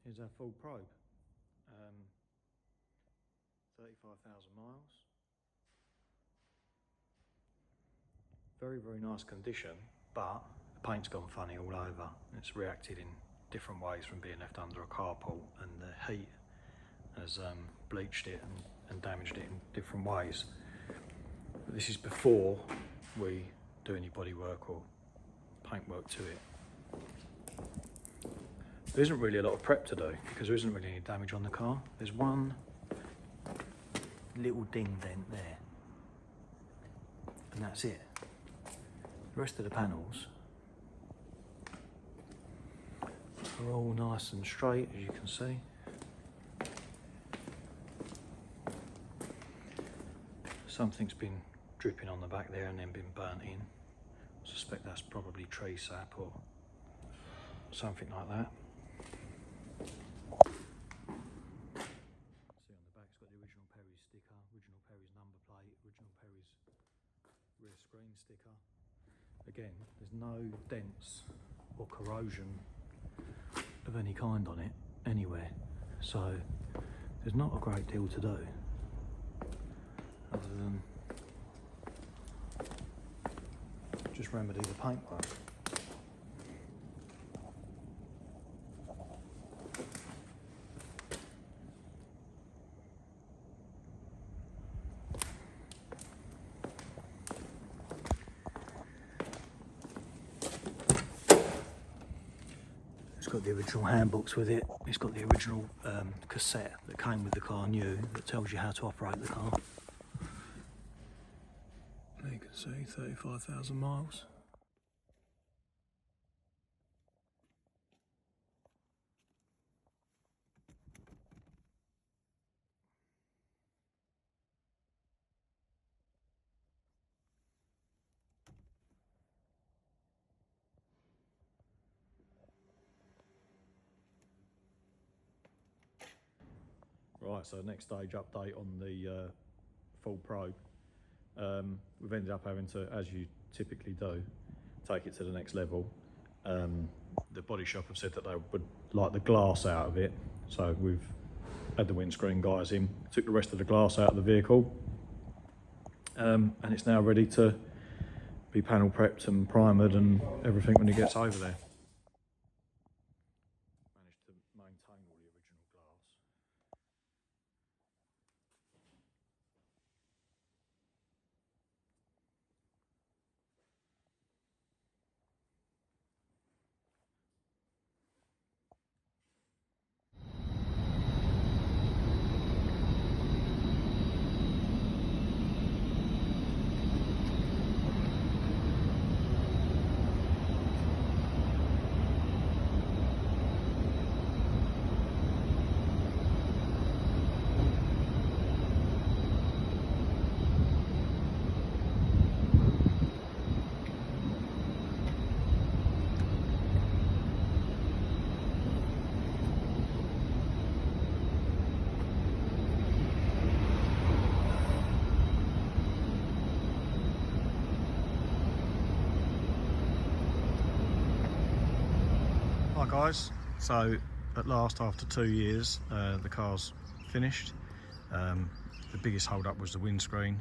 Here's our full probe. 35,000 miles. Very, very nice condition, but the paint's gone funny all over. It's reacted in different ways from being left under a carpool, and the heat has bleached it and damaged it in different ways. But this is before we do any body work or paint work to it. There isn't really a lot of prep to do because there isn't really any damage on the car. There's one little ding dent there, and that's it. The rest of the panels are all nice and straight, as you can see. Something's been dripping on the back there and then been burnt in. I suspect that's probably tree sap or something like that. See on the back it's got the original Perry's sticker, original Perry's number plate, original Perry's rear screen sticker. Again, there's no dents or corrosion of any kind on it anywhere, so there's not a great deal to do other than just remedy the paintwork. It's got the original handbooks with it. It's got the original cassette that came with the car new that tells you how to operate the car. There you can see 35,000 miles. Right, so next stage update on the full probe. We've ended up having to, as you typically do, take it to the next level. The body shop have said that they would like the glass out of it, so we've had the windscreen guys in, took the rest of the glass out of the vehicle, and it's now ready to be panel prepped and primered and everything when it gets over there. Managed to maintain all the original glass. Hi guys, so at last after 2 years the car's finished. The biggest hold up was the windscreen.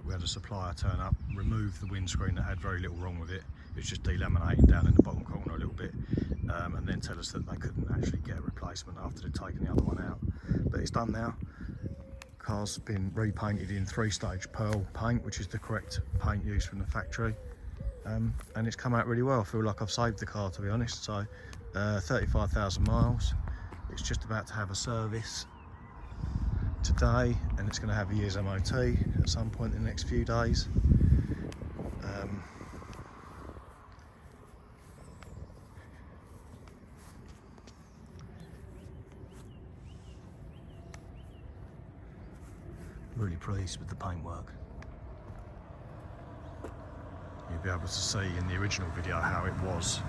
We had a supplier turn up, remove the windscreen that had very little wrong with it. It was just delaminating down in the bottom corner a little bit, and then tell us that they couldn't actually get a replacement after they'd taken the other one out. But it's done now. Car's been repainted in 3-stage pearl paint, which is the correct paint used from the factory. And it's come out really well. I feel like I've saved the car, to be honest. So 35,000 miles. It's just about to have a service today, and it's going to have a year's MOT at some point in the next few days. Really pleased with the paintwork. You'll be able to see in the original video how it was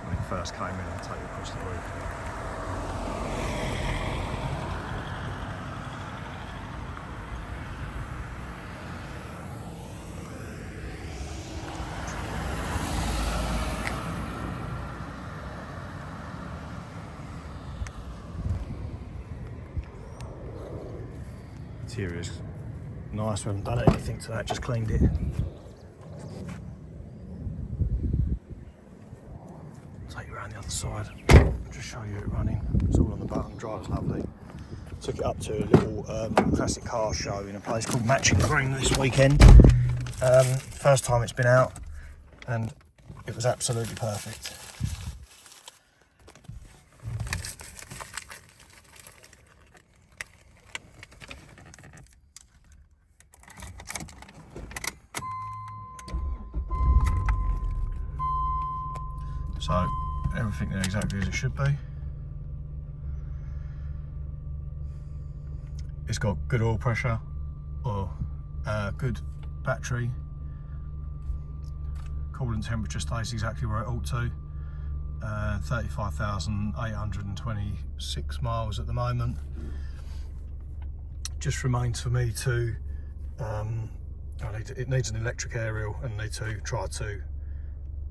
when it first came in and take it across the roof. Interior is nice. We haven't done anything to that, just cleaned it. Take you around the other side. I'll just show you it running. It's all on the button. Drives lovely. Took it up to a little classic car show in a place called Matching Green this weekend. First time it's been out, and it was absolutely perfect. So everything there exactly as it should be. It's got good oil pressure, or good battery. Coolant temperature stays exactly where it ought to. 35,826 miles at the moment. Just remains for me to, it needs an electric aerial, and need to try to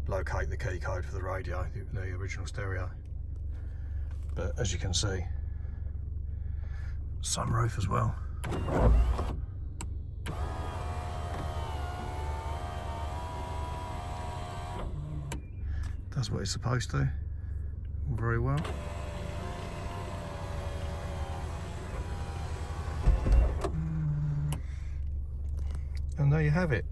locate the key code for the radio, the original stereo. But as you can see, sunroof as well. Does what it's supposed to, very well. And there you have it.